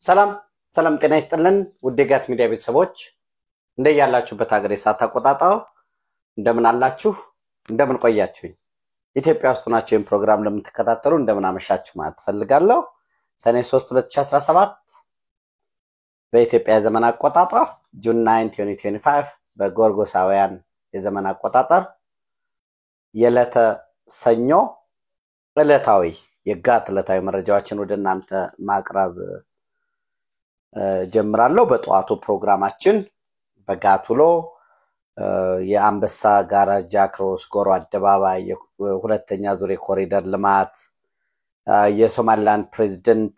ሰላም ሰላም ጤና ይስጥልን ውድ የጋት ሚዲያ ቤተሰቦች እንደያላችሁበት ሀገር የሰዓት አቆጣጠር እንደምን አላችሁ እንደምን ቆያችሁኝ ኢትዮጵያ ውስጥ ናችሁ ይህን ፕሮግራም ለምትከታተሉ እንደምን አመሻችሁ ማለት ፈልጋለሁ ሰኔ 3 2017 በኢትዮጵያ የዘመን አቆጣጠር ጁን 9 2025 በጎርጎሳውያን የዘመን አቆጣጠር የዕለተ ሰኞ ዕለታዊ የጋት ዕለታዊ መረጃዎችን ወደ እናንተ ማቅረብ ጀምራለሁ በጧቱ ፕሮግራማችን በጋቱሎ የአንበሳ ጋራጅ ጃክሮስ ጎሮ አደባባይ ሁለተኛ ዙር ኮሪደር ልማት የሶማሊላንድ ፕሬዝዳንት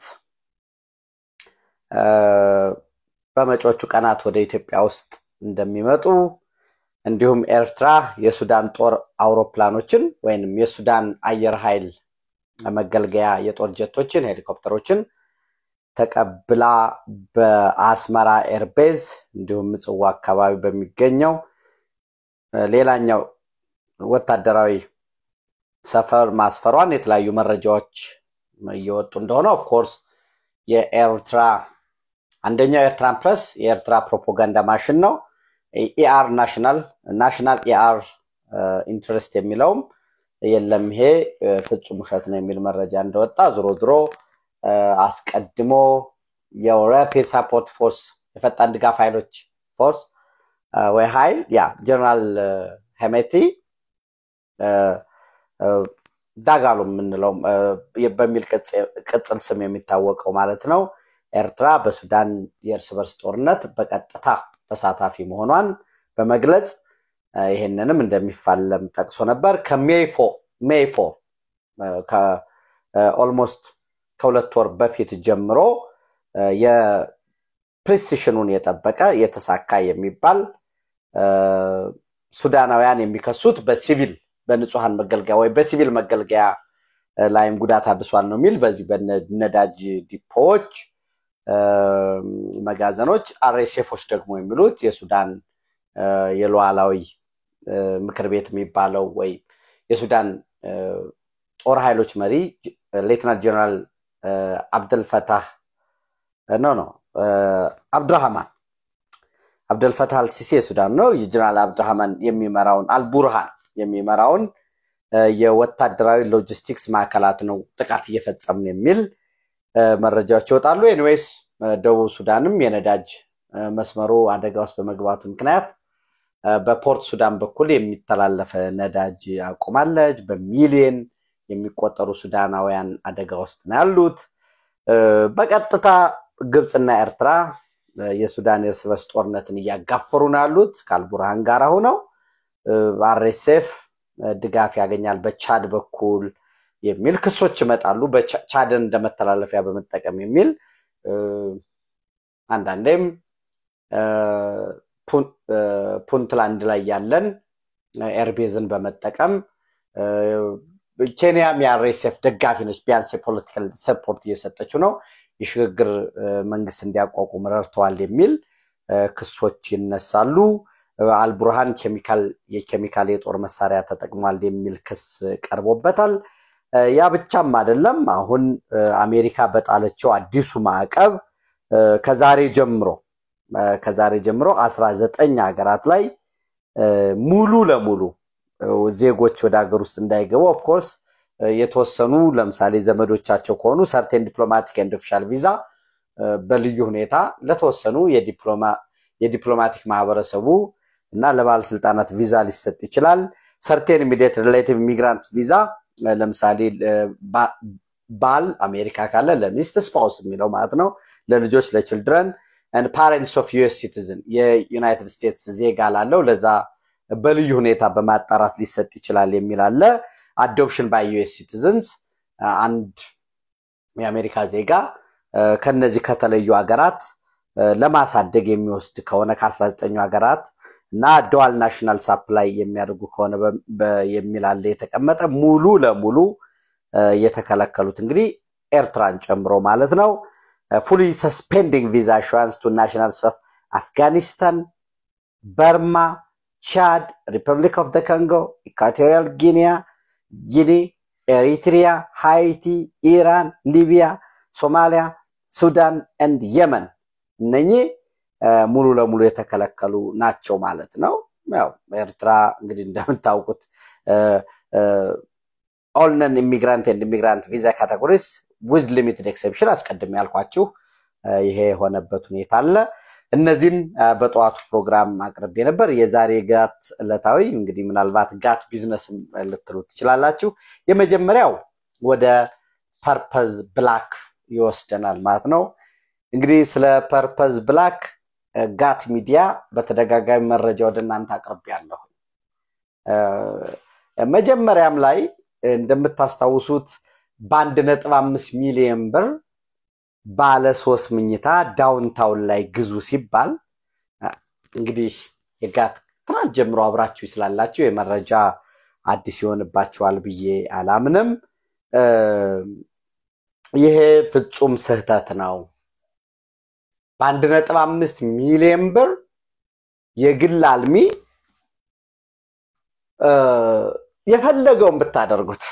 በመጪዎቹ ቀናት ወደ ኢትዮጵያ ውስጥ እንደሚመጡ እንዲሁም ኤርትራ የሱዳን ጦር አውሮፕላኖችን ወይንም የሱዳን አየር ኃይል መገልገያ የጦር ጀቶችን ሄሊኮፕተሮችን ተቀብላ በአስመራ ኤርቤዝ እንዲሁም ምጽዋ አካባቢ በሚገኘው ሌላኛው ወታደራዊ ሰፈር ማስፈሯን የተለያዩ መረጃዎች እየወጡ እንደሆነ ኦፍ ኮርስ የኤርትራ አንደኛው ኤርትራን ፕሬስ የኤርትራ ፕሮፓጋንዳ ማሽን ነው ኢአር ናሽናል ኢአር ኢንትረስት የሚለውም የለም ይሄ ፍጹም ውሸት ነው የሚል መረጃ እንደወጣ ዝሮ አስቀድሞ የራፒድ ሰፖርት ፎርስ የፈጣን ድጋፍ ኃይሎች ፎርስ ወይ ኃይል ጀነራል ሄሜቲ ዳጋሎ ምንለው በሚል ቅጽል ስም የሚታወቀው ማለት ነው ኤርትራ በሱዳን የእርስ በርስ ጦርነት በቀጥታ ተሳታፊ መሆኗን በመግለጽ ይሄንንም እንደሚፋለም ጠቅሶ ነበር ከሜይፎ ኦልሞስት ከሁለት ወር በፊት ጀምሮ የፕሪሲሽኑን የጠበቀ የተሳካ የሚባል ሱዳናውያን የሚከሱት በሲቪል በንጹሃን መገልገያ ወይ በሲቪል መገልገያ ላይም ጉዳት አድርሷል ነው የሚል በዚህ በነዳጅ ዲፖዎች መጋዘኖች አርኤስኤፎች ደግሞ የሚሉት የሱዳን የሉዓላዊ ምክር ቤት የሚባለው ወይ የሱዳን ጦር ኃይሎች መሪ ሌተናንት ጀነራል አብደልፈታህ አብደልፈታህ አልሲሲ የሱዳን ነው የጀነራል አብድራህማን የሚመራውን አልቡርሃን የሚመራውን የወታደራዊ ሎጂስቲክስ ማዕከላት ነው ጥቃት እየፈጸምን የሚል መረጃዎች ይወጣሉ ኤኒዌይስ ደቡብ ሱዳንም የነዳጅ መስመሩ አደጋ ውስጥ በመግባቱ ምክንያት በፖርት ሱዳን በኩል የሚተላለፈ ነዳጅ አቁማለች በሚሊየን የሚቆጠሩ ሱዳናውያን አደጋ ውስጥ ነው ያሉት በቀጥታ ግብጽና ኤርትራ የሱዳን የእርስ በርስ ጦርነትን ያጋፈሩ ነው ያሉት ከአልቡርሃን ጋር ሆነው አርኤስኤፍ ድጋፍ ያገኛል በቻድ በኩል የሚል ክሶች ይመጣሉ በቻድን እንደመተላለፊያ በመጠቀም የሚል አንዳንዴም ፑንትላንድ ላይ ያለን ኤርቤዝን በመጠቀም ኬንያም የአርኤስኤፍ ደጋፊ ነች ቢያንስ የፖለቲካል ሰፖርት እየሰጠችው ነው የሽግግር መንግስት እንዲያቋቁም ረድተዋል የሚል ክሶች ይነሳሉ አልቡርሃን የኬሚካል የጦር መሳሪያ ተጠቅሟል የሚል ክስ ቀርቦበታል ያ ብቻም አይደለም አሁን አሜሪካ በጣለችው አዲሱ ማዕቀብ ከዛሬ ጀምሮ 19 ሀገራት ላይ ሙሉ ለሙሉ ዜጎች ወደ ሀገር ውስጥ እንዳይገቡ ኦፍ ኮርስ የተወሰኑ ለምሳሌ ዘመዶቻቸው ከሆኑ ሰርቴን ዲፕሎማቲክ ኤንድ ኦፊሻል ቪዛ በልዩ ሁኔታ ለተወሰኑ የዲፕሎማቲክ ማህበረሰቡ እና ለባለስልጣናት ቪዛ ሊሰጥ ይችላል ሰርቴን ኢሚዲየት ሪሌቲቭ ኢሚግራንትስ ቪዛ ለምሳሌ ባል አሜሪካ ካለ ለሚስት ስፓውስ የሚለው ማለት ነው ለልጆች ለchildren and parents of US citizen የዩናይትድ ስቴትስ ዜጋ ላለው ለዛ በልዩ ሁኔታ በማጣራት ሊሰጥ ይችላል የሚል አለ adoption by US citizens አንድ የአሜሪካ ዜጋ ከነዚህ ከተለዩ ሀገራት ለማሳደግ የሚወስድ ከሆነ ከ19 ሀገራት እና ዱዋል ናሽናል ሰፕላይ የሚያደርጉ ከሆነ የሚል አለ የተቀመጠ ሙሉ ለሙሉ የተከለከሉት እንግዲህ ኤርትራን ጨምሮ ማለት ነው fully suspending visa issuance to nationals of Afghanistan Burma Chad Republic of the Congo Equatorial Guinea Eritrea Haiti Iran Libya Somalia ሱዳን and የመን እነኚህ ሙሉ ለሙሉ የተከለከሉ ናቸው ማለት ነው ያው ኤርትራ እንግዲህ እንደምታውቁት all non immigrant and immigrant visa categories with limited exception አስቀድሜ ያልኳችሁ ይሄ ሆነበት ሁኔታ አለ እነዚህን በጧቱ ፕሮግራም አቅርቤ ነበር የዛሬ ጋት ለታዊ እንግዲህ ምናልባት ጋት ቢዝነስ ልትሉት ትችላላችሁ የመጀመሪያው ወደ ፐርፐዝ ብላክ ይወስደናል ማለት ነው እንግዲህ ስለ ፐርፐዝ ብላክ ጋት ሚዲያ በተደጋጋሚ መረጃ ወደናንተ አቅርቤያለሁ መጀመሪያም ላይ እንደምታስታውሱት በ1.5 ሚሊዮን ብር ባለ 3 ምኝታ ዳውንታውን ላይ ግዙ ሲባል እንግዲህ የጋት ትናንት ጀምሮ አብራችሁ ይስላላችሁ የመረጃ አዲስ ይሆንባችኋል ብዬ አላምንም ይሄ ፍጹም ስህተት ነው በ1.5 ሚሊዮን ብር የግል አልሚ የፈለገውን ብታደርጉት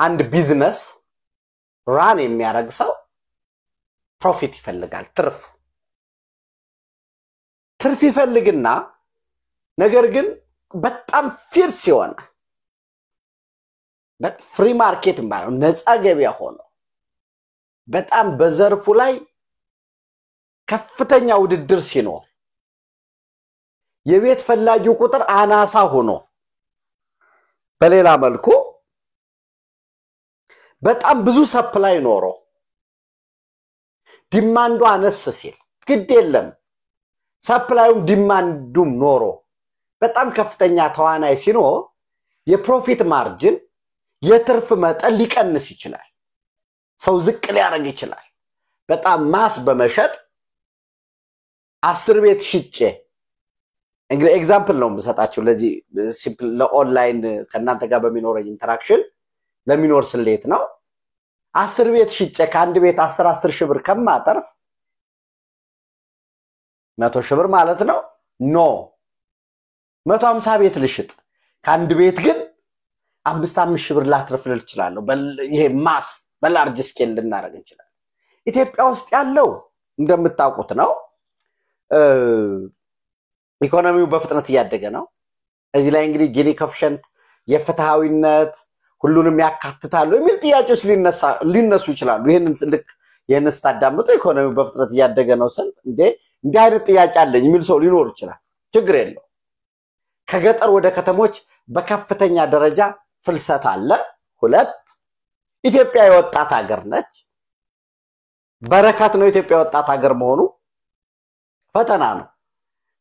አንድ ቢዝነስ ራን የሚያደርግ ሰው ፕሮፊት ይፈልጋል ትርፍ ይፈልግና ነገር ግን በጣም ፊርስ ይሆናል ፍሪ ማርኬት ማለት ነፃ ገበያ ሆኖ በጣም በዘርፉ ላይ ከፍተኛ ውድድር ሲኖር የቤት ፈላጊው ቁጥር አናሳ ሆኖ በሌላ መልኩ በጣም ብዙ ሰፕላይ ኖሮ ዲማንዱ አነስ ሲል ግድ የለም ሰፕላዩም ዲማንዱም ኖሮ በጣም ከፍተኛ ተዋናይ ሲኖር የፕሮፊት ማርጂን የትርፍ መጠን ሊቀንስ ይችላል ሰው ዝቅ ሊያረግ ይችላል በጣም ማስ በመሸጥ 10 ቤት ሽጬ እንግዲህ ኤግዛምፕል ነው የምሰጣችሁ ለዚህ ሲምፕል ለኦንላይን ከናንተ ጋር በሚኖረኝ ኢንተራክሽን ለሚኖር ስሌት ነው 10 ቤት ሽጬ ከአንድ ቤት 10 ሺህ ብር ከማተርፍ 100 ሺህ ብር ማለት ነው ኖ 150 ቤት ልሽጥ ከአንድ ቤት ግን 5 ሺህ ብር ላትርፍ ልችላለሁ ይሄ ማስ በላርጅ ስኬል ልናረግ እንችላለን ኢትዮጵያ ውስጥ ያለው እንደምታውቁት ነው ኢኮኖሚው በፍጥነት ያደገ ነው እዚህ ላይ እንግዲህ ጂኒ ኮኤፊሺየንት የፍትሃዊነት ሁሉንም ያካትታሉ የሚል ጥያቄዎች ሊነሱ ይችላሉ ይሄንን ስታዳምጡ ኢኮኖሚው በፍጥነት ያደገ ነው ስል እንዴ አይነት ጥያቄ አለኝ የሚል ሰው ሊኖር ይችላል ችግር የለው ከገጠር ወደ ከተሞች በከፍተኛ ደረጃ ፍልሰት አለ ሁለት ኢትዮጵያ የወጣት ሀገር ነች በረከት ነው ኢትዮጵያ የወጣት ሀገር መሆኑ ፈተና ነው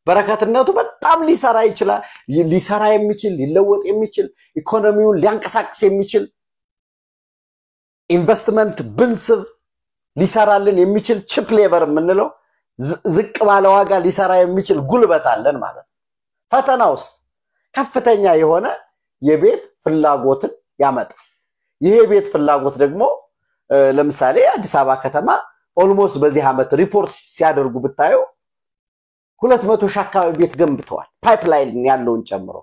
በረከትነቱ በጣም ሊሰራ ይችላል ሊሰራ የሚችል ሊለወጥ የሚችል ኢኮኖሚውን ሊያንቀሳቅስ የሚችል ኢንቨስትመንት ብንስብ ሊሰራልን የሚችል ቺፕ ሌቨር ምንለው ዝቅ ባለ ዋጋ ሊሰራ የሚችል ጉልበት አለን ማለት ነው ፈተናውስ ከፍተኛ የሆነ የቤት ፍላጎትን ያመጣል ይሄ ቤት ፍላጎት ደግሞ ለምሳሌ አዲስ አበባ ከተማ ኦልሞስት በዚህ አመት ሪፖርት ሲያደርጉ ብታዩ 200 ሺህ አካባቢ ቤት ገንብተዋል ፓይፕላይን ያለውን ጨምሮ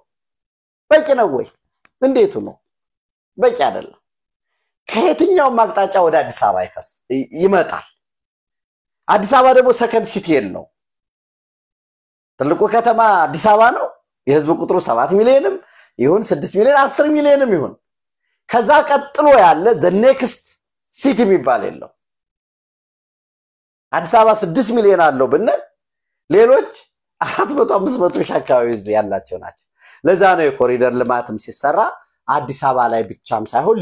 በቂ ነው ወይ እንዴት ነው በቂ አይደለም ከየትኛው ማቅጣጫ ወደ አዲስ አበባ ይመጣል አዲስ አበባ ደግሞ ሰከንድ ሲቲ ነው ትልቁ ከተማ አዲስ አበባ ነው የህዝብ ቁጥሩ 7 ሚሊዮንም ይሁን 6 ሚሊዮን 10 ሚሊዮንም ይሁን ከዛ ቀጥሎ ያለ the next city የሚባል የለው አዲስ አበባ 6 ሚሊዮን አለው ብንል ሌሎች 400-500 ሺህ አካባቢ ያላቸው ናቸው ለዛ ነው የኮሪደር ልማትም ሲሰራ አዲስ አበባ ላይ ብቻም ሳይሆን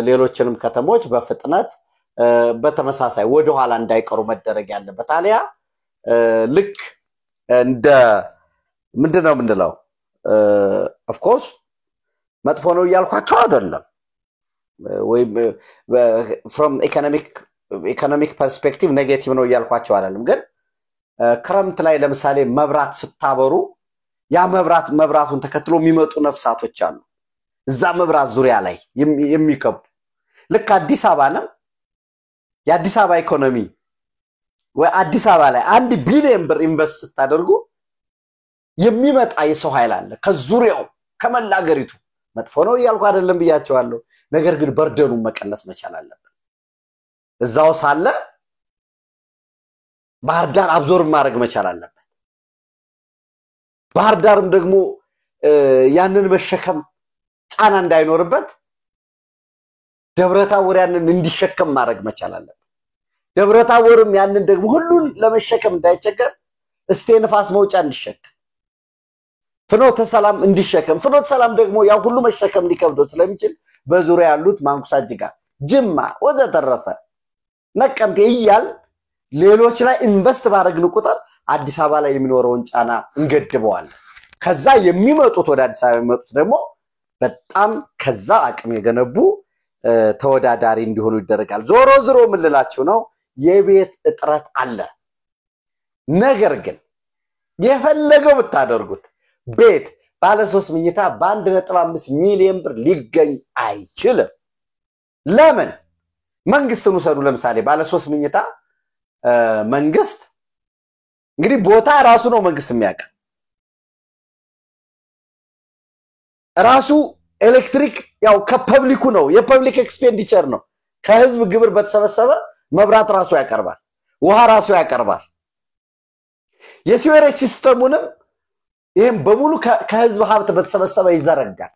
ሌሎችንም ከተሞች በፍጥነት በተመሳሳይ ወደ ኋላ እንዳይቀሩ መደረግ ያለበት አሊያ ልክ እንደ ምንድነው ምንድነው of course መጥፎ ነው ያልኳቸው አይደለም ወይ from economic perspective ኔጌቲቭ ነው ያልኳቸው አይደለም ግን ክረምት ላይ ለምሳሌ መብራት ስታበሩ ያ መብራቱን ተከትሎ የሚመጡ ነፍሳቶች አሉ እዛ መብራት ዙሪያ ላይ የሚከቡ ልክ አዲስ አበባ ነው የአዲስ አበባ ኢኮኖሚ ወይ አዲስ አበባ ላይ 1 ቢሊዮን ብር ኢንቨስት ታደርጉ የሚመጣ የሰው ኃይል አለ ከዙሪያው ከመላገሪቱ መጥፎ ነው ያልኩ አይደለም ብያቸዋለሁ ነገር ግን በርደኑ መቀነስ መቻል አለበት እዛው ሳለ ባህር ዳር አብዞርብ ማድረግ መቻል አለበት ባህር ዳርም ደግሞ ያንን መሸከም ጫና እንዳይኖርበት ደብረታቦር ያንን እንዲሸከም ማድረግ መቻል አለበት ደብረታቦርም ያንን ደግሞ ሁሉን ለመሸከም እንዳይቸገር እስቴንፋስ መውጫ እንዲሸከም ፍኖተ ሰላም እንዲሸከም ፍኖተ ሰላም ደግሞ ያው ሁሉ መሸከም ሊከብደው ስለሚችል በዙሪያ ያሉት ማንኩሳጅጋ ጅማ ወዘተረፈ ነቀምቴ ይያል ሌሎች ላይ ኢንቨስት ባረግን ቁጥር አዲስ አበባ ላይ የሚኖረውን ጫና እንገድበዋል ከዛ የሚመጡት ወደ አዲስ አበባ የሚመጡት ደግሞ በጣም ከዛ አቅም የገነቡ ተወዳዳሪ እንዲሆኑ ይደረጋል ዞሮ ዞሮ ምልላችሁ ነው የቤት እጥረት አለ ነገር ግን የፈለገው ብታደርጉት ቤት ባለ 3 መኝታ በ1.5 ሚሊዮን ብር ሊገኝ አይችልም ለምን መንግስቱን ወሰዱ ለምሳሌ ባለ 3 መኝታ መንግስት እንግዲህ ቦታ ራሱ ነው መንግስት የሚያቀ ራሱ ኤሌክትሪክ ያው ከፐብሊኩ ነው የፐብሊክ ኤክስፔንዲቸር ነው ከህዝብ ግብር በተሰበሰበ መብራት ራሱ ያቀርባል ውሃ ራሱ ያቀርባል የሲዌሬጅ ሲስተሙንም ይሄን በሙሉ ከህዝብ ሀብት በተሰበሰበ ይዘረጋል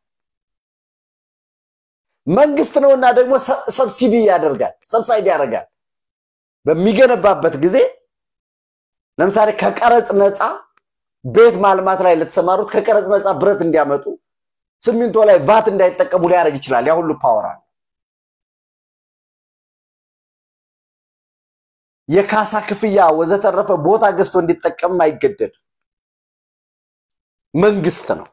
መንግስት ነውና ደግሞ ሰብሲዲ ያደርጋል በሚገነባበት ጊዜ ለምሳሌ ከቀረጽ ነፃ ቤት ማልማት ላይ ለተሰማሩት ከቀረጽ ነፃ ብረት እንዲያመጡ ሲሚንቶ ላይ ቫት እንዳይጠቀሙ ሊያደርግ ይችላል ያ ሁሉ ፓወር አለ የካሳ ክፍያ ወዘተረፈ ቦታ ገዝቶ እንዲጠቀም አይገደድ መንግስት ነው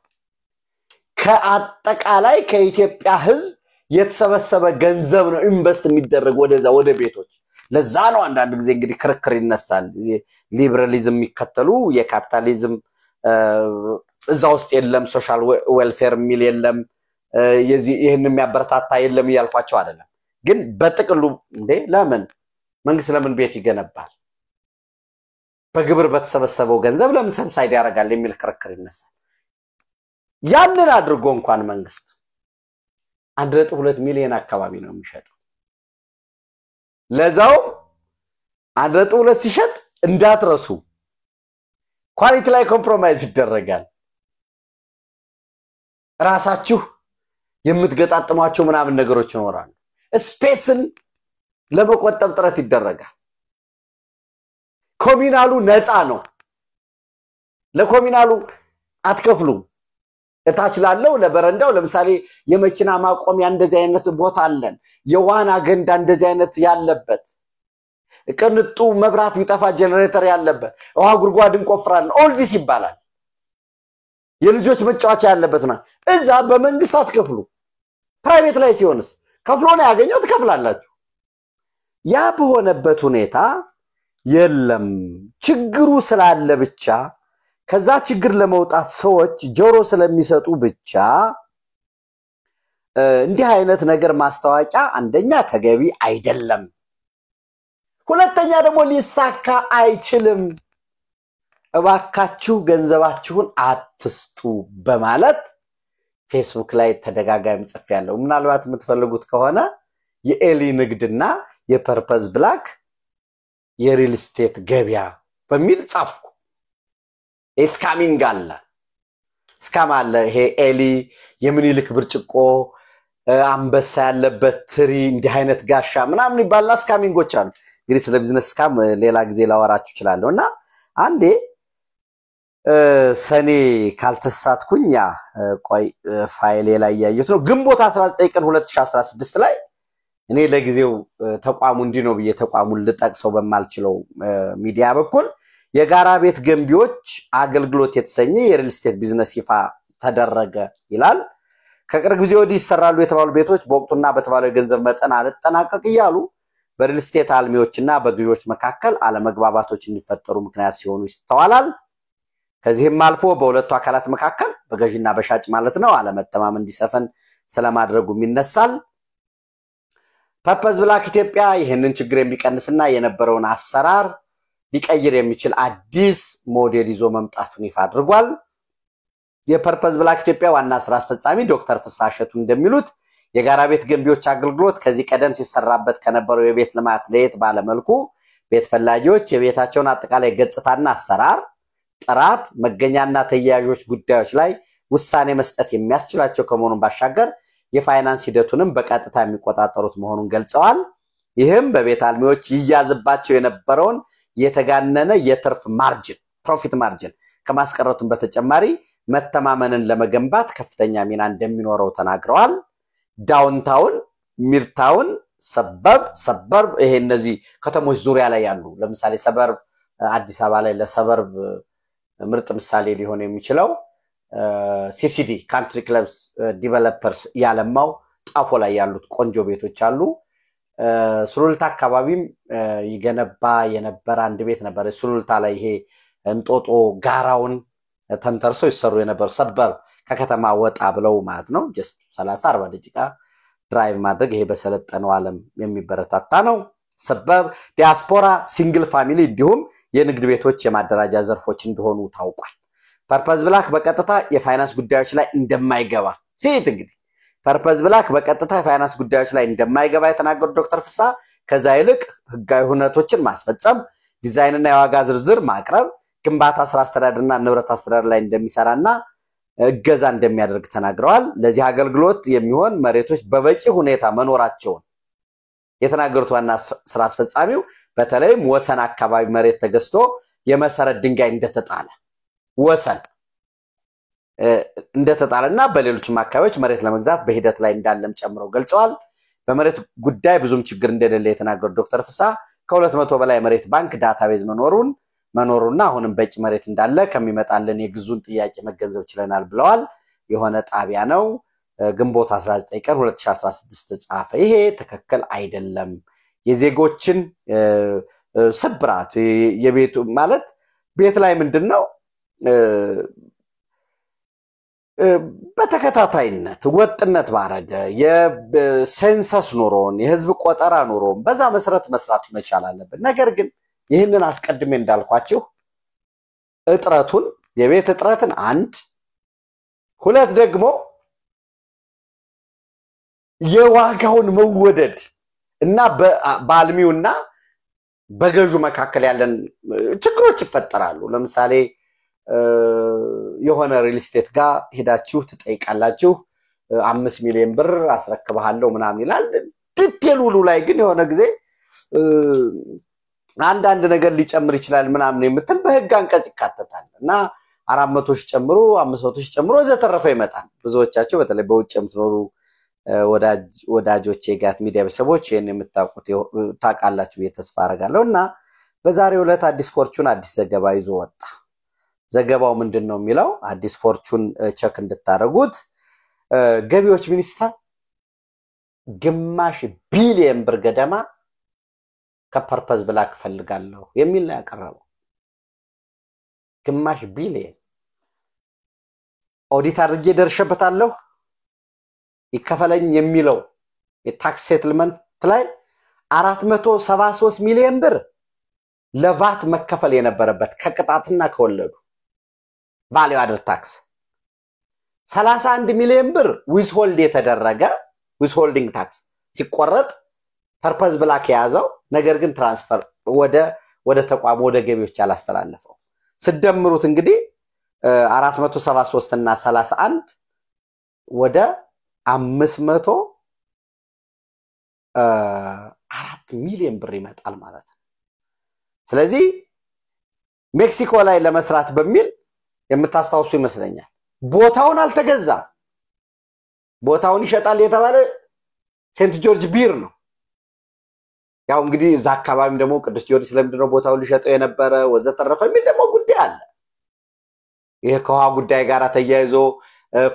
ከአጠቃላይ ከኢትዮጵያ ህዝብ የተሰበሰበ ገንዘብ ነው ኢንቨስት የሚደረግ ወደዛ ወደ ቤቶች ለዛ ነው አንዳንድ ጊዜ እንግዲህ ክርክር ይነሳል ሊበራሊዝም የሚከተሉ የካፒታሊዝም እዛ ውስጥ የለም ሶሻል ዌልፌር ሚል የለም ይሄን የሚያበረታታ የለም ይያልኳቸው አይደለም ግን በጥቅሉ እንዴ ለምን መንግስት ለምን ቤት ይገነባል በግብር በተሰበሰበው ገንዘብ ለምን ሰብሳይድ ያደርጋል የሚል ክርክር ይነሳል ያንን አድርጎ እንኳን መንግስት 1.2 ሚሊዮን አካባቢ ነው የሚሸጠው ለዛው 1.2 ሲሸጥ እንዳትረሱ ኳሊቲ ላይ ኮምፕሮማይዝ ይደረጋል ራሳችሁ የምትገጣጥሟቸው ምናምን ነገሮች ይኖራሉ ስፔስን ለመቆጠብ ጥረት ይደረጋል ኮሚናሉ ነፃ ነው ለኮሚናሉ አትከፍሉም እታች ላለው ለበረንዳው ለምሳሌ የመኪና ማቆሚያ እንደዚህ አይነት ቦታ አለን የዋና ገንዳ እንደዚህ አይነት ያለበት ቅንጡ መብራት ቢጠፋ ጄነሬተር ያለበት ውሃ ጉርጓድ እንቆፍራለን ኦል ዲስ ይባላል የልጆች መጫወቻ ያለበት ነው እዛ በመንግስት አትከፍሉ ፕራይቬት ላይ ሲሆንስ ከፍሎ ነው ያገኘው ትከፍላላችሁ ያ በሆነበት ሁኔታ የለም ችግሩ ስላለ ብቻ ከዛ ችግር ለመውጣት ሰዎች ጆሮ ስለሚሰጡ ብቻ እንዲህ አይነት ነገር ማስተዋቂያ አንደኛ ተገቢ አይደለም ሁለተኛ ደግሞ ሊሳካ አይችልም እባካችሁ ገንዘባችሁን አትስጡ በማለት ፌስቡክ ላይ ተደጋጋሚ ጽፍ ያለው ምናልባት የምትፈልጉት ከሆነ የኤሊ ንግድና የፐርፐዝ ብላክ የሪል ስቴት ገበያ በሚል ጻፍኩ እስካሚንግ አለ እስካም አለ ይሄ ኤሊ የምኒልክ ብርጭቆ አንበሳ ያለበት ትሪ እንዲህ አይነት ጋሻ ምናምን ይባላል እስካሚንጎች አሉ እንግዲህ ስለ ቢዝነስ እስካም ሌላ ጊዜ ላወራችሁ ይችላልውና አንዴ ሰኔ ካልተሳትኩኛ ቆይ ፋይሌ ላይ ያየሁት ነው ግንቦት 19 ቀን 2016 ላይ እኔ ለጊዜው ተቋሙ እንዲ ነው ብዬ ተቋሙን ልጠቅሰው በማልችለው ሚዲያ በኩል የጋራ ቤት ገንቢዎች አገልግሎት የተሰኘ የሪል ስቴት ቢዝነስ ይፋ ተደረገ ይላል ከቅርብ ጊዜ ወዲህ ይሰራሉ የተባሉ ቤቶች በወቅቱና በተባለው ገንዘብ መጠን አልተጠናቀቅ ይያሉ በሪል ስቴት አልሚዎችና በግዢዎች መካከል አለመግባባቶች እንዲፈጠሩ ምክንያት ሲሆኑ ይስተዋላል ከዚህም አልፎ በሁለቱ አካላት መካከል በገዢና በሻጭ ማለት ነው አለመተማመን እንዲሰፈን ስለማድረጉም ይነሳል ፐርፐዝ ብላክ ኢትዮጵያ ይሄንን ችግር የሚቀንስና የነበረውን አሰራር ሊቀይር የሚችል አዲስ ሞዴል ይዞ መምጣቱን ይፋ አድርጓል የፐርፐዝ ብላክ ኢትዮጵያ ዋና ስራ አስፈጻሚ ዶክተር ፍሳሸቱ እንደሚሉት የጋራ ቤት ገንቢዎች አገልግሎት ከዚህ ቀደም ሲሰራበት ከነበረው የቤት ልማት ለየት ባለ መልኩ ቤት ፈላጊዎች የቤታቸውን አጠቃላይ ገጽታና አሰራር ጥራት መገኛና ተያያዦች ጉዳዮች ላይ ውሳኔ መስጠት የሚያስችላቸው ከመሆኑን ባሻገር የፋይናንስ ሂደቱንም በቀጥታ የሚቆጣጠሩት መሆኑን ገልጸዋል። ይህም በቤት አልሚዎች ይያዝባቸው የነበረውን የተጋነነ የትርፍ ማርጂን ፕሮፊት ማርጂን ከማስቀረቱም በተጨማሪ መተማመንን ለመገንባት ከፍተኛ ሚና እንደሚኖረው ተናግረዋል። ዳውንታውን ሚድታውን ሰበርብ ይሄ እነዚህ ከተሞች ዙሪያ ላይ ያሉ ለምሳሌ ሰበርብ አዲስ አበባ ላይ ለሰበርብ ምርጥ ምሳሌ ሊሆን የሚችለው ሲሲዲ ካንትሪ ክለብስ ዲቨሎፐርስ ያለማው ጣፎ ላይ ያሉት ቆንጆ ቤቶች አሉ። ሱሉልታ አካባቢም ይገነባ የነበረ አንድ ቤት ነበር። ሱሉልታ ላይ ይሄ እንጦጦ ጋራውን ተንተርሰው ይሰሩ የነበረ ሰበር ከከተማ ወጣ ብለው ማለት ነው። ጀስት 30 40 ደቂቃ ድራይቭ ማድረግ ይሄ በሰለጠነው ዓለም የሚበረታታ ነው። ሰበብ ዲያስፖራ ሲንግል ፋሚሊ እንዲሁም የንግድ ቤቶች የማደራጃ ዘርፎች እንደሆኑ ታውቋል። ፐርፐዝ ብላክ በቀጥታ የፋይናንስ ጉዳዮች ላይ እንደማይገባ ሲት እንግዲህ ፐርፐዝ ብላክ በቀጥታ የፋይናንስ ጉዳዮች ላይ እንደማይገባ የተናገሩት ዶክተር ፍሳ ከዛ ይልቅ ህጋዊ ሁነቶችን ማስፈጸም ዲዛይንና የዋጋ ዝርዝር ማቅረብ ግንባታ ስራ አስተዳደርና ንብረት አስተዳደር ላይ እንደሚሰራና እገዛ እንደሚያደርግ ተናግረዋል። ለዚህ አገልግሎት የሚሆን መሬቶች በበቂ ሁኔታ መኖራቸውን የተናገሩት ዋና ስራ አስፈጻሚው በተለይም ወሰን አካባቢ መሬት ተገዝቶ የመሰረት ድንጋይ እንደተጣለ ወሰን እንደተጣለና በሌሎችም አካባቢዎች መሬት ለመግዛት በሂደት ላይ እንዳለም ጨምረው ገልጸዋል። በመሬት ጉዳይ ብዙም ችግር እንደሌለ የተናገሩት ዶክተር ፍሳ ከ200 በላይ መሬት ባንክ ዳታቤዝ መኖሩና አሁንም በቂ መሬት እንዳለ ከሚመጣልን የግዙን ጥያቄ መገንዘብ ችለናል ብለዋል። የሆነ ጣቢያ ነው ግንቦት 19 ቀን 2016 ጻፈ። ይሄ ትክክል አይደለም። የዜጎችን ስብራት የቤቱ ማለት ቤት ላይ ምንድነው በተከታታይነት ወጥነት ባረገ የሴንሰስ ኑሮን የህዝብ ቆጠራ ኑሮን በዛ መሰረት መስራት መቻል አለበት። ነገር ግን ይህንን አስቀድሜ እንዳልኳችሁ እጥረቱን የቤት እጥረትን አንድ ሁለት ደግሞ የዋጋውን መወደድ እና በአልሚውና በገዡ መካከል ያለን ችግሮች ይፈጠራሉ። ለምሳሌ የሆነ ሪል ስቴት ጋር ሄዳችሁ ትጠይቃላችሁ 5 ሚሊዮን ብር አስረክባለሁ ምናምን ይላል። ዲቴል ውሉ ላይ ግን የሆነ ጊዜ አንዳንድ ነገር ሊጨምር ይችላል ምናምን የምትል በህግ አንቀጽ ይካተታል እና 400 ሺህ ጨምሮ 500 ሺህ ጨምሮ ዘተረፈ ይመጣል። ብዙዎቻችሁ በተለይ በውጭ የምትኖሩ ወዳጆቼ ጋት ሚዲያ ቤተሰቦች ይሄን የምታውቁት ታውቃላችሁ ተስፋ አደርጋለሁና በዛሬው ዕለት አዲስ ፎርቹን አዲስ ዘገባ ይዞ ወጣ። ዘገባው ምንድነው የሚለው አዲስ ፎርቹን ቼክ እንድታረጉት ገቢዎች ሚኒስተር ግማሽ ቢሊየን ብር ገደማ ከፐርፐዝ ብላክ ፈልጋለሁ የሚል ነው ያቀረበው። ግማሽ ቢሊየን ኦዲት አድርጌ ደርሼበታለሁ ይከፈለኝ የሚለው የታክስ ሴትልመንት ላይ 473 ሚሊዮን ብር ለቫት መከፈል የነበረበት ከቅጣትና ከወለዱ ቫልዩ አደር ታክስ 31 ሚሊዮን ብር ዊዝሆልድ የተደረገ ዊዝሆልዲንግ ታክስ ሲቆረጥ ፐርፐዝ ብላክ ያዘው። ነገር ግን ትራንስፈር ወደ ተቋም ወደ ገቢዎች ያላስተላለፈው ስደምሩት እንግዲህ 473 እና 31 ወደ 504 ሚሊዮን ብር ይመጣል ማለት ነው። ስለዚህ ሜክሲኮ ላይ ለመስራት በሚል የምታስታውሱ ይመስለኛል ቦታውን አልተገዛም። ቦታውን ይሸጣል የተባለ ሴንት ጆርጅ ቢር ነው። ያው እንግዲህ እዛ አካባቢም ደግሞ ቅዱስ ጊዮርጊስ ለምንድነው ቦታውን ሊሸጠው የነበረ ወዘተረፈ የሚል ደግሞ ጉዳይ አለ። ይሄ ከውሃ ጉዳይ ጋር ተያይዞ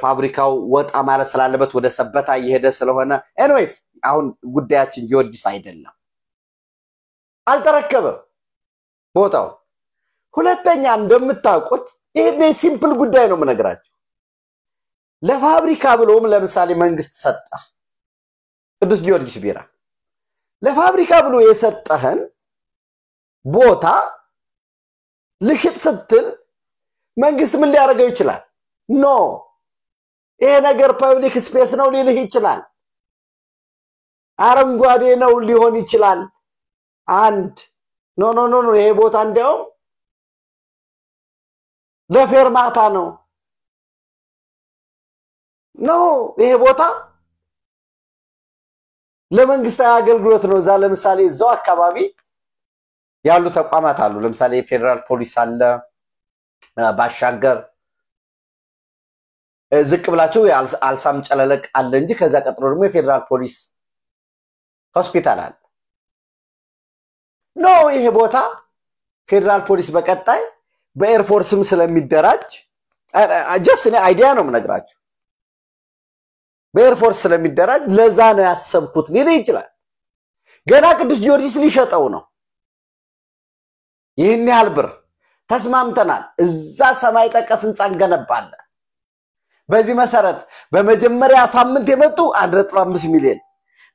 ፋብሪካው ወጣ ማለት ስላለበት ወደ ሰበታ እየሄደ ስለሆነ ኤኒዌይስ አሁን ጉዳያችን ጊዮርጊስ አይደለም። አልተረከበም ቦታው። ሁለተኛ እንደምታውቁት ይሄ ሲምፕል ጉዳይ ነው የምነግራችሁ። ለፋብሪካ ብሎም ለምሳሌ መንግስት ሰጣ ቅዱስ ጊዮርጊስ ቢራ ለፋብሪካ ብሎ የሰጠህን ቦታ ልሽጥ ስትል መንግስት ምን ሊያደርገው ይችላል? ኖ ይሄ ነገር ፐብሊክ ስፔስ ነው ሊልህ ይችላል። አረንጓዴ ነው ሊሆን ይችላል አንድ ኖ ይሄ ቦታ እንደው ለፌርማታ ነው ይሄ ቦታ ለመንግስታዊ አገልግሎት ነው ዛ ለምሳሌ እዛው አካባቢ ያሉ ተቋማት አሉ ለምሳሌ ፌደራል ፖሊስ አለ ባሻገር ዝቅ ብላችሁ አልሳም ጨለለቅ አለ እንጂ ከዛ ቀጥሎ ደግሞ የፌደራል ፖሊስ ሆስፒታል አለ ይሄ ቦታ ፌደራል ፖሊስ በቀጣይ በኤር ፎርስም ስለሚደራጅ ጀስት እኔ አይዲያ ነው የምነግራችሁ በኤር ፎርስ ስለሚደራጅ ለዛ ነው ያሰብኩት ሊል ይችላል ገና ቅዱስ ጊዮርጊስ ሊሸጠው ነው ይሄን ያህል ብር ተስማምተናል እዛ ሰማይ ጠቀስ ህንጻ እንገነባለን በዚህ መሰረት በመጀመሪያ ሳምንት የመጡ 1.5 ሚሊዮን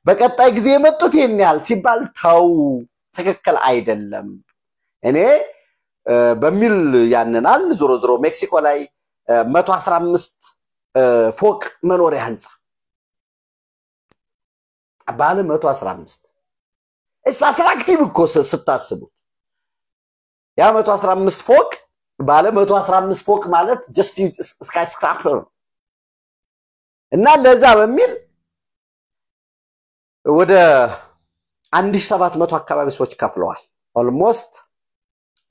በቀጣይ ጊዜ የመጡት ይሄን ያህል ሲባል ታው ትክክል አይደለም እኔ በሚል ያንናል ዞሮ ሜክሲኮ ላይ 115 ፎቅ መኖሪያ ህንጻ ባለ 115 እስ አትራክቲቭ እኮ ስታስቡት ያ 115 ፎቅ ባለ 115 ፎቅ ማለት ጀስት ስካይ ስክራፐር እና ለዛ በሚል ወደ 1700 አካባቢ ሰዎች ከፍለዋል ኦልሞስት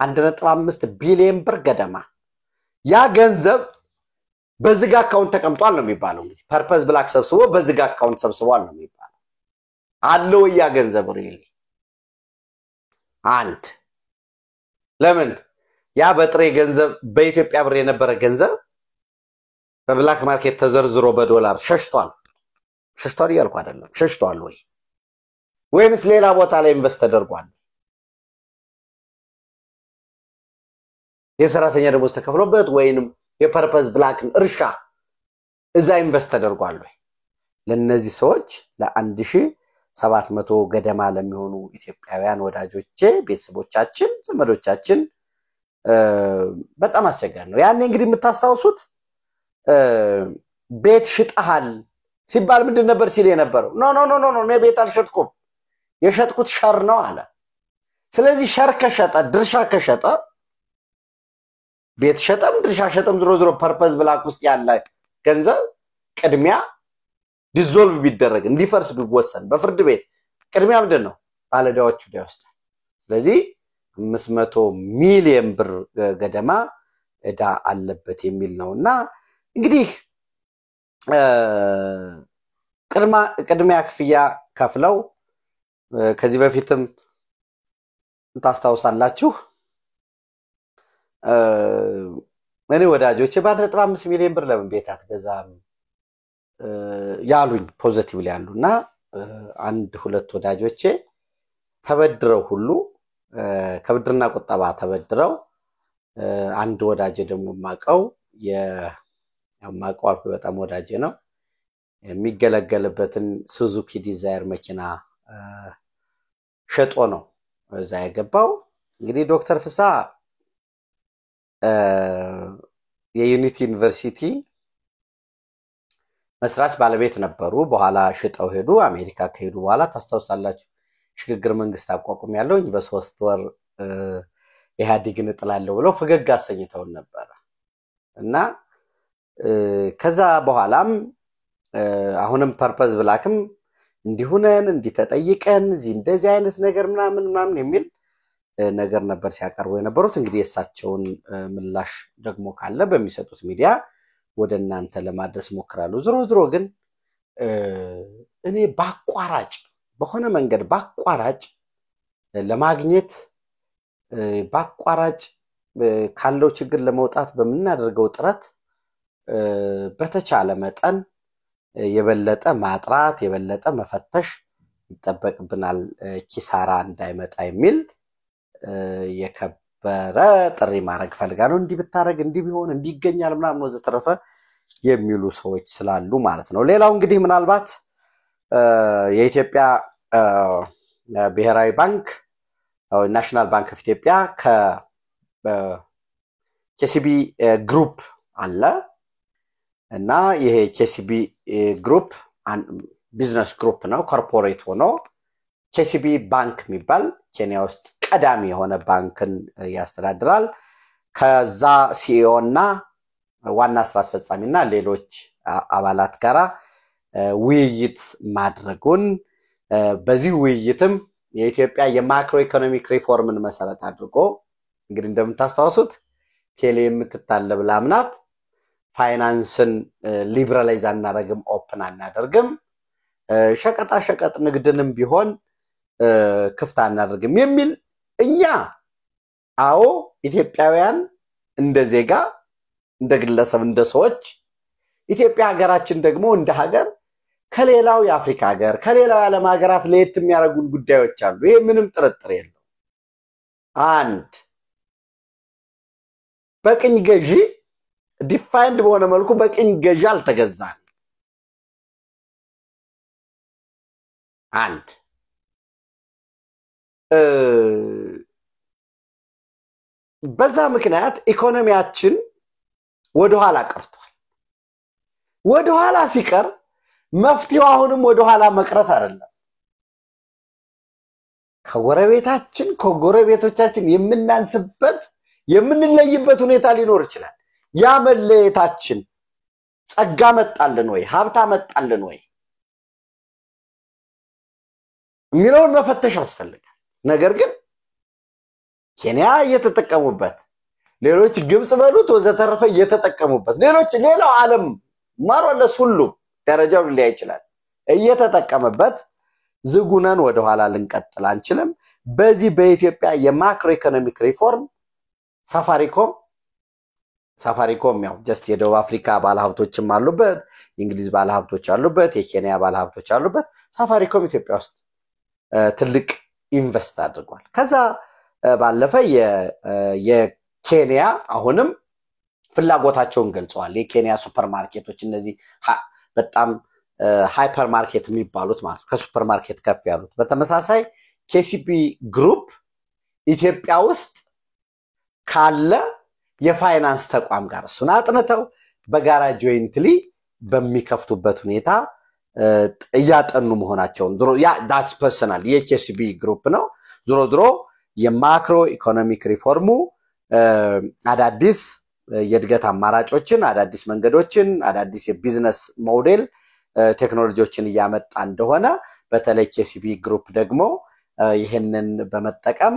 1.5 ቢሊዮን ብር ገደማ ያ ገንዘብ በዝግ አካውንት ተቀምጧል ነው የሚባለው እንግዲህ ፐርፐዝ ብላክ ሰብስቦ በዝግ አካውንት ሰብስቧል ነው የሚባለው አለው ያ ገንዘብ ሪሊ አንድ ለምን ያ በጥሬ ገንዘብ በኢትዮጵያ ብር የነበረ ገንዘብ በብላክ ማርኬት ተዘርዝሮ በዶላር ሸሽቷል ያልኩ አይደለም ሸሽቷል ወይንስ ሌላ ቦታ ላይ ኢንቨስት ተደርጓል የሰራተኛ ደሞዝ ተከፍሎበት ወይንም የፐርፐዝ ብላክን እርሻ እዛ ኢንቨስት ተደርጓል ለነዚህ ሰዎች ለ1700 ገደማ ለሚሆኑ ኢትዮጵያውያን ወዳጆቼ ቤተሰቦቻችን ዘመዶቻችን በጣም አስቸጋሪ ነው ያኔ እንግዲህ የምታስታውሱት ቤት ሽጣሃል ሲባል ምንድን ነበር ሲል የነበረው ኖ እኔ ቤት አልሸጥኩም የሸጥኩት ሸር ነው አለ ስለዚህ ሸር ከሸጠ ድርሻ ከሸጠ ቤት ሸጠም ድርሻ ሸጠም ዞሮ ፐርፐዝ ብላክ ውስጥ ያለ ገንዘብ ቅድሚያ ዲዞልቭ ቢደረግ እንዲፈርስ ቢወሰን በፍርድ ቤት ቅድሚያ ምንድነው ባለዳዎቹ ዳይወስዳል ስለዚህ 500 ሚሊዮን ብር ገደማ እዳ አለበት የሚል ነውና እንግዲህ ቅድሚያ ክፍያ ከፍለው ከዚህ በፊትም ታስታውሳላችሁ እኔ ወዳጆቼ በ1.5 ሚሊዮን ብር ለምን ቤት አትገዛም ያሉኝ ፖዚቲቭሊ ያሉና አንድ ሁለት ወዳጆቼ ተበድረው ሁሉ ከብድርና ቁጠባ ተበድረው አንድ ወዳጄ ደግሞ ማቀው የማቀው በጣም ወዳጄ ነው የሚገለገልበትን ሱዙኪ ዲዛይር መኪና ሸጦ ነው እዛ የገባው እንግዲህ ዶክተር ፍሳ የዩኒቲ ዩኒቨርሲቲ መስራች ባለቤት ነበሩ በኋላ ሽጠው ሄዱ አሜሪካ ከሄዱ በኋላ ታስታውሳላችሁ ሽግግር መንግስት አቋቁም ያለውኝ በ3 ወር ኢህአዴግን ጥላለው ብለው ፈገግ አሰኝተው ነበር እና ከዛ በኋላም አሁንም ፐርፐዝ ብላክም እንዲሁነን እንዲተጠይቀን እንደዚህ አይነት ነገር ምናምን የሚል ነገር ነበር ሲያቀርቡ የነበሩት እንግዲህ የሳቸውን ምላሽ ደግሞ ካለ በሚሰጡት ሚዲያ ወደ እናንተ ለማድረስ ሞክራለሁ ዞሮ ግን እኔ ባቋራጭ በሆነ መንገድ ባቋራጭ ለማግኘት ባቋራጭ ካለው ችግር ለመውጣት በመናደርገው ጥረት በተቻለ መጠን የበለጠ ማጥራት የበለጠ መፈተሽ ይጠበቅብናል ኪሳራ እንዳይመጣ የሚል የከበረ ጥሪ ማድረግ ፈልጋለሁ እንዲህ ብታረግ እንዲህ ቢሆን እንዲገኛል ምናምን ነው ዘተረፈ የሚሉ ሰዎች ስላሉ ማለት ነው ሌላው እንግዲህ ምናልባት የኢትዮጵያ ብሔራዊ ባንክ ናሽናል ባንክ ኦፍ ኢትዮጵያ ከኬሲቢ ግሩፕ አለ እና ይሄ ኬሲቢ ግሩፕ ቢዝነስ ግሩፕ ነው ኮርፖሬት ሆኖ KCB ባንክ የሚባል ኬንያ ውስጥ ቀዳሚ የሆነ ባንክን ያስተዳድራል ከዛ ሲኢኦ እና ዋና ስራ አስፈጻሚና ሌሎች አባላት ጋራ ውይይት ማድረጉን በዚህ ውይይትም የኢትዮጵያ የማክሮ ኢኮኖሚክ ሪፎርምን መሰረት አድርጎ እንግዲህ እንደምታስታውሱት ቴሌ የምትታለብ ላምናት ፋይናንስን ሊበራላይዝ አናደርግም ኦፕን አናደርግም ሸቀጣ ሸቀጥ ንግድንም ቢሆን ክፍት አናደርግም የሚል እኛ አዎ ኢትዮጵያውያን እንደ ዜጋ እንደ ግለሰብ እንደ ሰዎች ኢትዮጵያ ሀገራችን ደግሞ እንደ ሀገር ከሌላው የአፍሪካ ሀገር ከሌላው ዓለም ሀገራት ለየት የሚያደርጉን ጉዳዮች አሉ ይሄ ምንም ጥርጥር የለው አንድ በቅኝ ገዢ ዲፋይንድ በሆነ መልኩ በቅኝ ገዢ አልተገዛን አንድ በዛ ምክንያት ኢኮኖሚያችን ወደ ኋላ ቀርቷል ወደ ኋላ ሲቀር መፍትሄው አሁንም ወደ ኋላ መቅረት አይደለም ከጎረቤቶቻችን የምናንስበት የምንለይበት ሁኔታ ሊኖር ይችላል ያ መለየታችን ጸጋ መጣልን ወይ ሀብታ መጣልን ወይ ሚለውን መፈተሽ ያስፈልጋል ነገር ግን ኬንያ እየተጠቀሙበት ሌሎች ግብጽ በሉት ወዘተረፈ እየተጠቀሙበት ሌላው ዓለም ማሮለስ ሁሉ ደረጃው ሊያ ይችላል እየተጠቀመበት ዝጉነን ወደ ኋላ ልንቀጥል አንችልም በዚህ በኢትዮጵያ የማክሮ ኢኮኖሚክ ሪፎርም ሳፋሪኮም ያው ጀስት የደቡብ አፍሪካ ባለሀብቶችም አሉበት እንግሊዝ ባለሀብቶች አሉበት የኬንያ ባለሀብቶች አሉበት ሳፋሪኮም ኢትዮጵያ ውስጥ ትልቅ ኢንቨስት አድርጓል ከዛ ባለፈ የኬንያ አሁንም ፍላጎታቸውን ገልጸዋል የኬንያ ሱፐርማርኬቶች እነዚህ በጣም ሃይፐር ማርኬት የሚባሉት ማለት ከሱፐር ማርኬት ከፍ ያሉት በተመሳሳይ KCB ግሩፕ ኢትዮጵያ ውስጥ ካለ የፋይናንስ ተቋም ጋር እሱን አጥንተው በጋራ ጆይንትሊ በሚከፍቱበት ሁኔታ እያጠኑ መሆናቸውን ድሮ ያ that's personal የKCB ግሩፕ ነው ድሮ የማክሮ ኢኮኖሚክ ሪፎርሙ አዳዲስ የድገት አማራጮችን አዳዲስ መንገዶችን አዳዲስ የቢዝነስ ሞዴል ቴክኖሎጂዎችን ያመጣ እንደሆነ በተለይ KCB ግሩፕ ደግሞ ይሄንን በመጠቀም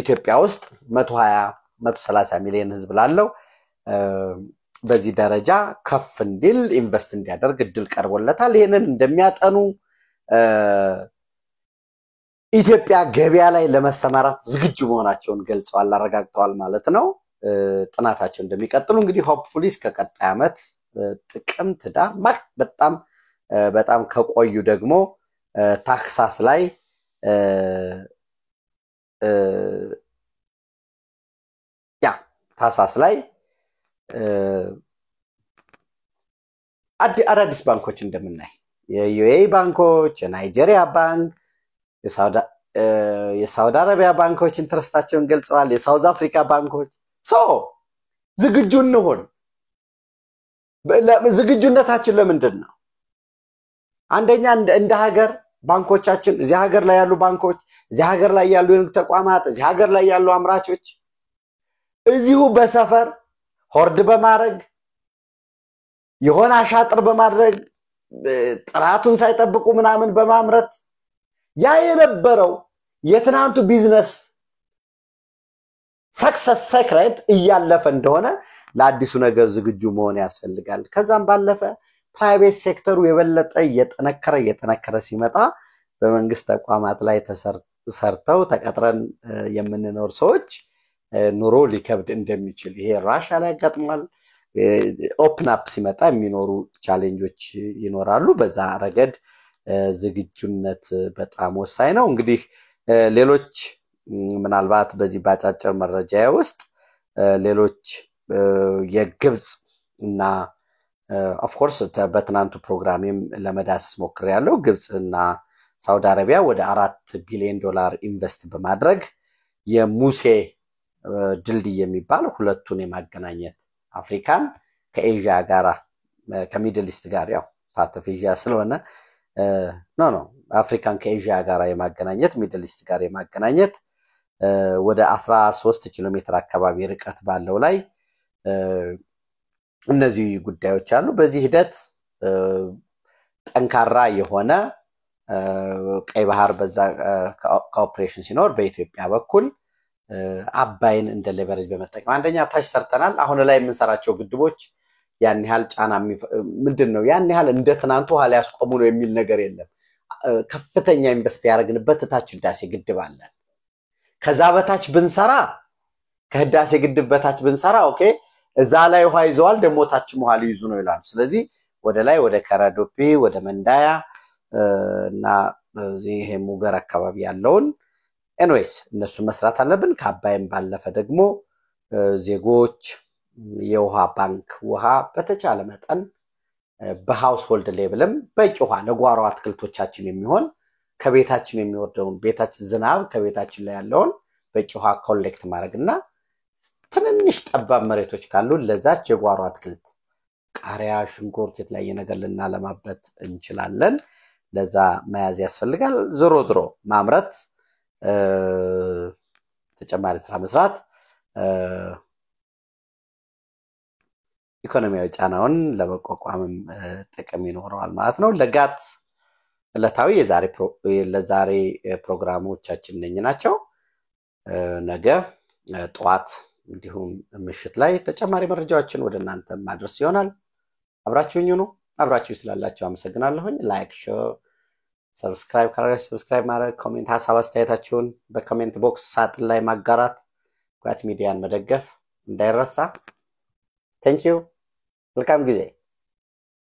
ኢትዮጵያ ውስጥ 130 ሚሊዮን ህዝብ ላለው በዚህ ደረጃ ከፍ እንዲል ኢንቨስት እንዲያደርግ እድል ቀርቦለታል ይሄንን እንደሚያጠኑ ኢትዮጵያ ገበያ ላይ ለመሰማራት ዝግጁ መሆናቸውን ገልጸዋል አረጋግጠዋል ማለት ነው ጥናታቸው እንደሚቀጥሉ እንግዲህ ሆፕፉሊ እስከ ቀጣይ አመት ጥቅምት ዳር በጣም ከቆዩ ደግሞ ታክሳስ ላይ ታክሳስ ላይ አዳዲስ ባንኮች እንደምናይ የዩኤኢ ባንኮች የናይጄሪያ ባንክ የሳውዲ አረቢያ ባንኮች ኢንትረስታቸውን ገልጸዋል የሳውዝ አፍሪካ ባንኮች ዝግጁ እንሆን ዝግጁነታችን ለምንድነው አንደኛ እንደ ሀገር ባንኮቻችን እዚህ ሀገር ላይ ያሉ ባንኮች እዚህ ሀገር ላይ ያሉ የንግድ ተቋማት እዚህ ሀገር ላይ ያሉ አምራቾች እዚሁ በሰፈር ሆርድ በማድረግ የሆነ አሻጥር በማድረግ ጥራቱን ሳይጠብቁ ምናምን በማምረት ያ የነበረው የትናንቱ ቢዝነስ ሰክሰስ ሴክሬት እያለፈ እንደሆነ ለአዲሱ ነገር ዝግጁ መሆን ያስፈልጋል ከዛም ባለፈ ፕራይቬት ሴክተሩ የበለጠ እየተነከረ ሲመጣ በመንግስት ተቋማት ላይ ተሰርተው ተቀጥረን የምንኖር ሰዎች ኑሮ ሊከብድ እንደሚችል ይሄ ራሻ ላይ ያጋጥማል ኦፕን አፕ ሲመጣ የሚኖሩ ቻሌንጆች ይኖራሉ በዛ ረገድ ዝግጁነት በጣም ወሳኝ ነው እንግዲህ ሌሎች ምናልባት በዚህ ባጫጭር መረጃ ውስጥ ሌሎች የግብጽ እና ኦፍ ኮርስ በትናንቱ ፕሮግራሜም ለመዳሰስ ሞክሬያለሁ ግብጽና ሳውዲ አረቢያ ወደ $4 ቢሊዮን ኢንቨስት በማድረግ የሙሴ ድልድይ የሚባል ሁለቱን የማገናኘት አፍሪካን ከኤዥያ ጋር ከሚድል ኢስት ጋር ያው ፓርት ኦፍ ኤዥያ ስለሆነ ኖ አፍሪካን ከኤዥያ ጋር የማገናኘት ሚድል ኢስት ጋር የማገናኘት ወደ 13 ኪሎ ሜትር አካባቢ ርቀት ባለው ላይ እነዚህ ጉዳዮች አሉ በዚህ ሂደት ጠንካራ የሆነ ቀይ ባህር በዛ ኮኦፕሬሽን ሲኖር በኢትዮጵያ በኩል አባይን እንደ ሌቨሬጅ በመጠቀም አንደኛ ታች ሰርተናል አሁን ላይ የምንሰራቸው ግድቦች ያን ያህል ጫና ምንድነው ያን ያህል እንደ ትናንቱ ኋላ ያስቆሙ ነው የሚል ነገር የለም ከፍተኛ ኢንቨስት ያደርግንበት ታች ህዳሴ ግድብ አለ ከዛ በታች ብንሰራ ከህዳሴ ግድብ በታች ብንሰራ ኦኬ እዛ ላይ ውሃ ይዘዋል ደሞ ታች ውሃ ሊይዙ ነው ይላል ስለዚህ ወደ ላይ ወደ ከረዶፒ ወደ መንዳያ እና እዚህ ሙገር አካባቢ ያለውን ኤኒዌይስ እነሱ መስራት አለብን ከአባይም ባለፈ ደግሞ ዜጎች የውሃ ባንክ ውሃ በተቻለ መጠን በሃውስሆልድ ሌቭልም በቂ ውሃ ለጓሮ አትክልቶቻችን የሚሆን ከቤታችን የሚወርደውን ቤታችን ዝናብ ከቤታችን ላይ ያለውን በቂ ውሃ ኮሌክት ማድረግና ትንንሽ ጠባብ መሬቶች ካሉ ለዛች የጓሮ አትክልት ቃሪያ ሽንኩርት የተለያየ ነገር ልናለማበት እንችላለን ለዛ መያዝ ያስፈልጋል ዞሮ ማምረት ተጨማሪ ስራ መስራት ኢኮኖሚያዊ ጫናውን ለመቋቋም ጥቅም ይኖረዋል ማለት ነው ለጋት ለታዊ ለዛሬ ፕሮግራሞቻችን ነኝናቸው ነገ ጧት እንዲሁም ምሽት ላይ ተጨማሪ መረጃዎችን ወደናንተ ማድረስ ይሆናል አብራችሁኝ ነው አብራችሁ ስላላችሁ አመሰግናለሁኝ ላይክ ሼር ሰብስክራይብ ማድረግ ኮሜንት ሐሳብ አስተያየታችሁን በኮሜንት ቦክስ ሳጥን ላይ ማጋራት ጓት ሚዲያን መደገፍ እንዳይረሳ Thank you. Welcome ጊዜ